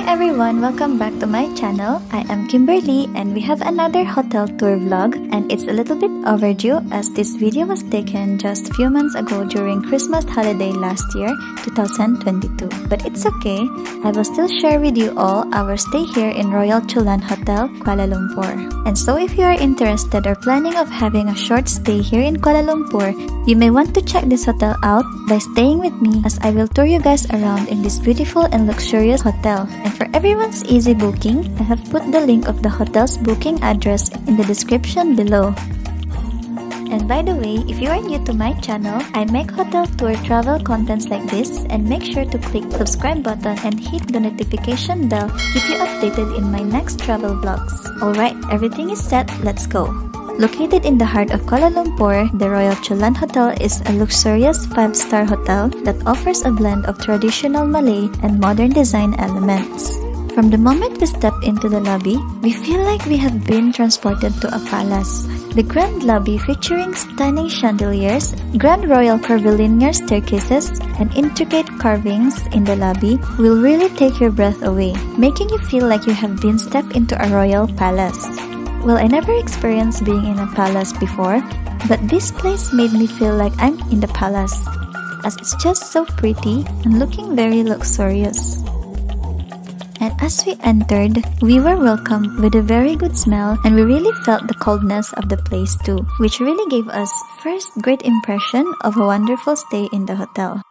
everyone, welcome back to my channel. I am Kimberly and we have another hotel tour vlog, and it's a little bit overdue as this video was taken just a few months ago during Christmas holiday last year, 2022. But it's okay, I will still share with you all our stay here in Royal Chulan Hotel, Kuala Lumpur. And so if you are interested or planning of having a short stay here in Kuala Lumpur, you may want to check this hotel out by staying with me as I will tour you guys around in this beautiful and luxurious hotel. And for everyone's easy booking, I have put the link of the hotel's booking address in the description below. And by the way, if you are new to my channel, I make hotel tour travel contents like this, and make sure to click subscribe button and hit the notification bell to keep you updated in my next travel vlogs. Alright, everything is set, let's go. Located in the heart of Kuala Lumpur, the Royal Chulan Hotel is a luxurious 5-star hotel that offers a blend of traditional Malay and modern design elements. From the moment we step into the lobby, we feel like we have been transported to a palace. The grand lobby featuring stunning chandeliers, grand royal curvilinear staircases, and intricate carvings in the lobby will really take your breath away, making you feel like you have been stepped into a royal palace. Well, I never experienced being in a palace before, but this place made me feel like I'm in the palace, as it's just so pretty and looking very luxurious. And as we entered, we were welcomed with a very good smell, and we really felt the coldness of the place too, which really gave us first great impression of a wonderful stay in the hotel.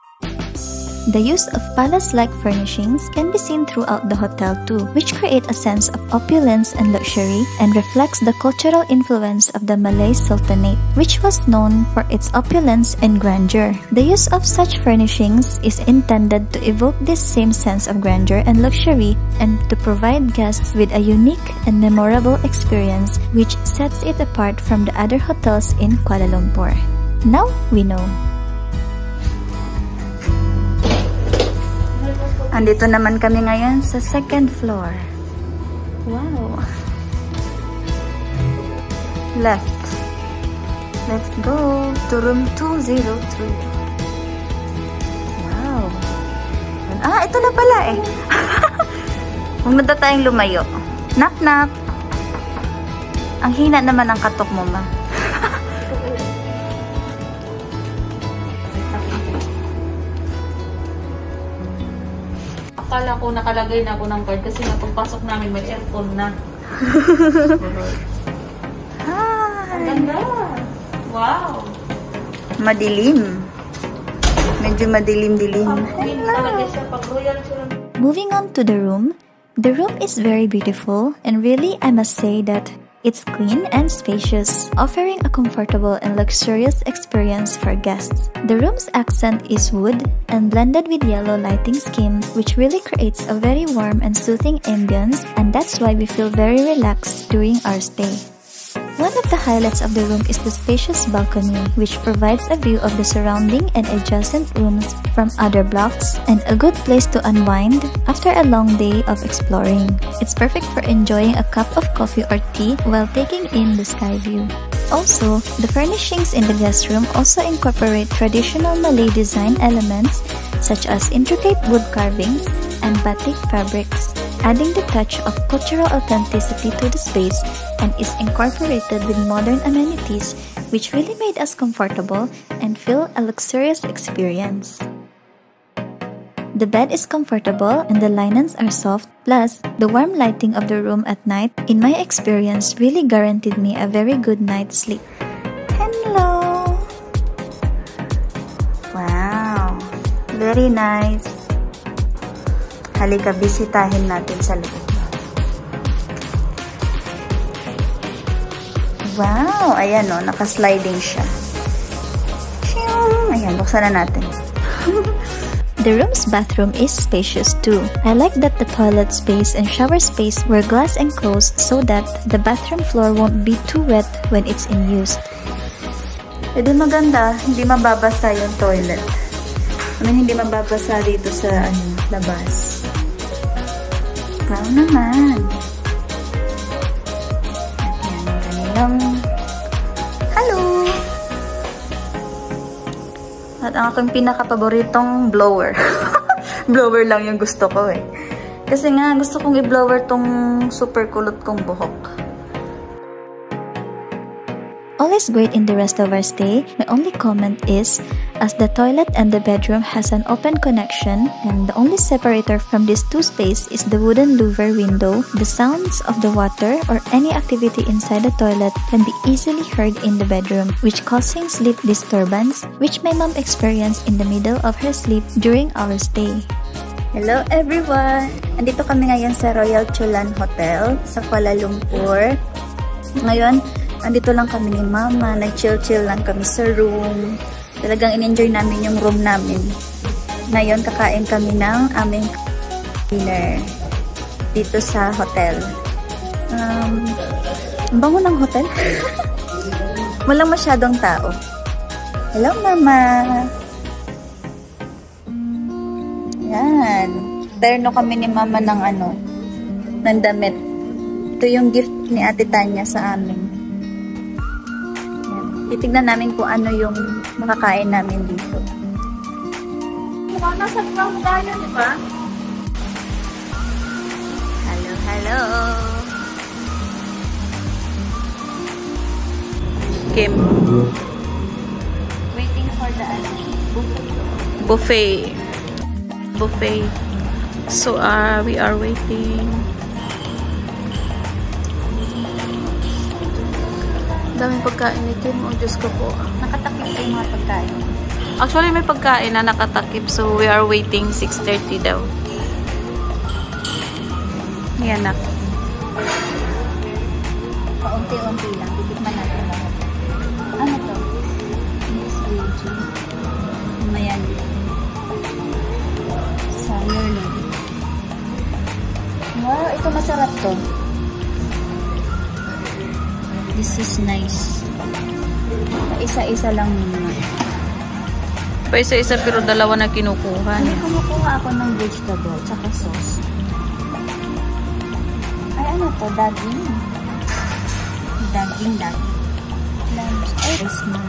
The use of palace-like furnishings can be seen throughout the hotel too, which create a sense of opulence and luxury and reflects the cultural influence of the Malay Sultanate, which was known for its opulence and grandeur. The use of such furnishings is intended to evoke this same sense of grandeur and luxury and to provide guests with a unique and memorable experience which sets it apart from the other hotels in Kuala Lumpur. Now we know. Andito naman kami ngayon sa second floor. Wow! Left. Let's go to room 203. Wow! Ito na pala eh. Huwag na tayong lumayo. Knock knock! Ang hina naman ang katok mo, ma. Akala ko nakalagay na ako ng card kasi pagpasok namin may aircon na. Hi! Ang ganda! Wow! Madilim. Medyo madilim-dilim. Moving on to the room is very beautiful, and really I must say that it's clean and spacious, offering a comfortable and luxurious experience for guests. The room's accent is wood and blended with yellow lighting scheme, which really creates a very warm and soothing ambience, and that's why we feel very relaxed during our stay. One of the highlights of the room is the spacious balcony, which provides a view of the surrounding and adjacent rooms from other blocks and a good place to unwind after a long day of exploring. It's perfect for enjoying a cup of coffee or tea while taking in the sky view. Also, the furnishings in the guest room also incorporate traditional Malay design elements such as intricate wood carvings and batik fabrics, adding the touch of cultural authenticity to the space, and is incorporated with modern amenities which really made us comfortable and feel a luxurious experience. The bed is comfortable and the linens are soft, plus the warm lighting of the room at night, in my experience, really guaranteed me a very good night's sleep. Hello! Wow! Very nice! Halika, bisitahin natin sa loob. Wow! Ayan o, naka-sliding siya. Ayan, buksan na natin. The room's bathroom is spacious too. I like that the toilet space and shower space were glass enclosed so that the bathroom floor won't be too wet when it's in use. Edi maganda, hindi mababasa yung toilet. Hindi mababasa dito sa labas. Wow naman. Hello! At ang aking pinaka-paboritong blower. Blower lang yung gusto ko eh. Kasi nga, gusto kong i-blower tong super kulot kong buhok. All is great in the rest of our stay. My only comment is, as the toilet and the bedroom has an open connection, and the only separator from these two spaces is the wooden louver window, the sounds of the water or any activity inside the toilet can be easily heard in the bedroom, which causing sleep disturbance, which my mom experienced in the middle of her sleep during our stay. Hello everyone! Andito kami ngayon sa Royal Chulan Hotel sa Kuala Lumpur. Ngayon, andito lang kami ni Mama, nag-chill-chill lang kami sa room. Talagang in-enjoy namin yung room namin. Ngayon, kakain kami ng aming dinner dito sa hotel. Ang bango ng hotel. Walang masyadong tao. Hello, Mama! Yan. Terno kami ni Mama ng ng damit. Ito yung gift ni Ate Tanya sa amin. Titignan namin kung ano yung makakain namin dito. Mukhang nasa ground tayo, di ba? Hello, hello! Kim. Waiting for the Buffet. Buffet. So, we are waiting. Daming pagkain ni Kim. Oh, Diyos ko po. Nakatakip yung mga pagkain. Actually, may pagkain na nakatakip. So, we are waiting 6:30 daw. Yan na. Paunti-unti lang. Titikman natin lahat. Ano to? Miss Luigi. Mayan. Sayurlin. Wow, ito masarap to. This is nice. Isa-isa lang muna. Pa isa-isa pero dalawa na kinukuha niya. Kumukuha ako ng vegetable tsaka sauce. Ay, ano to? Daging. Daging. Ay, rice na.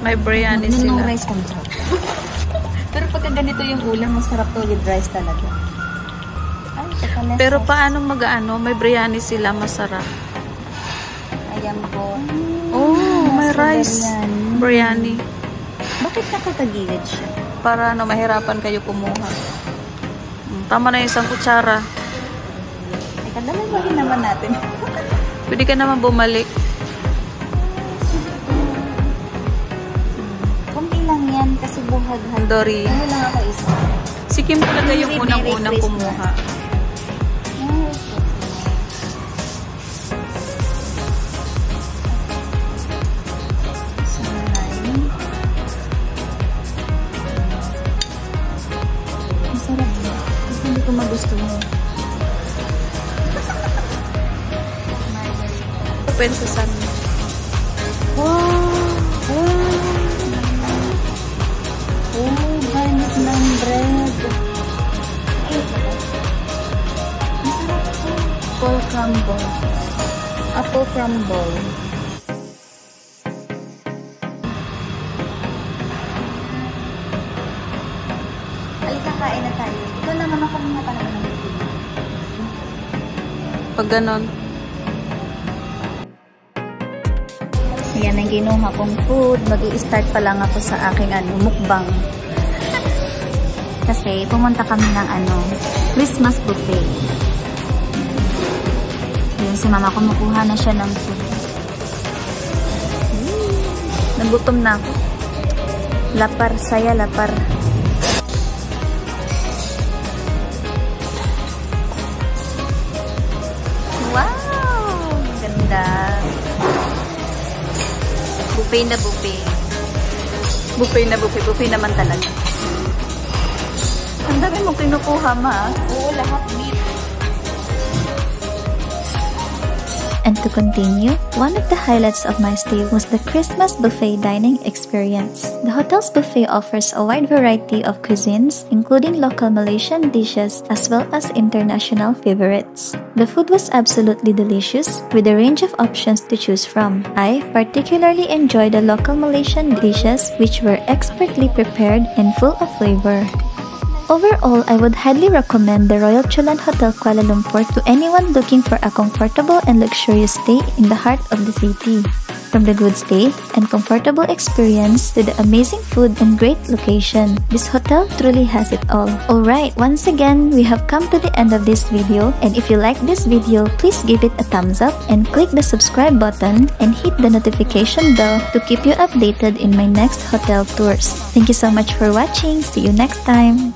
May biryani sila. Ninong rice kami. Pero pagka ganito yung ulam, masarap to with rice talaga. Ay, pero paano mag-ano? May biryani sila, masarap. Ayan po. Oh, may rice. Biryani. Bakit nakakagilid siya? Para mahirapan kayo kumuha. Tama na yung isang kutsara. Teka, dalawahin naman natin. Pwede ka naman bumalik. Kunti lang yan kasi buhag. Dory. Ano lang ako isa. Si Kim talaga yung unang-unang kumuha. Masarap. Hindi ko magusto mo. Open sa sun. Wow! Oh, garnish ng bread. Masarap po. Apple crumble. Apple crumble. Halika, kain na tayo. Ikaw naman ako muna para naman. Pag ganon. Yan ang ginuha kong food. Mag-i-start pa lang ako sa aking mukbang. Kasi pumunta kami ng Christmas buffet. Yun, si Mama kumukuha na siya ng food. Nagutom na ako. Lapar, saya lapar. Wow! Ganda. Buffet na buffet. Buffet na buffet. Buffet naman talaga. Ang dami mo kinukuha, Ma. Oo, lahat meat. And to continue, one of the highlights of my stay was the Christmas buffet dining experience. The hotel's buffet offers a wide variety of cuisines, including local Malaysian dishes as well as international favorites. The food was absolutely delicious, with a range of options to choose from. I particularly enjoyed the local Malaysian dishes, which were expertly prepared and full of flavor. Overall, I would highly recommend the Royal Chulan Hotel Kuala Lumpur to anyone looking for a comfortable and luxurious stay in the heart of the city. From the good stay and comfortable experience to the amazing food and great location, this hotel truly has it all. Alright, once again, we have come to the end of this video, and if you like this video, please give it a thumbs up and click the subscribe button and hit the notification bell to keep you updated in my next hotel tours. Thank you so much for watching. See you next time.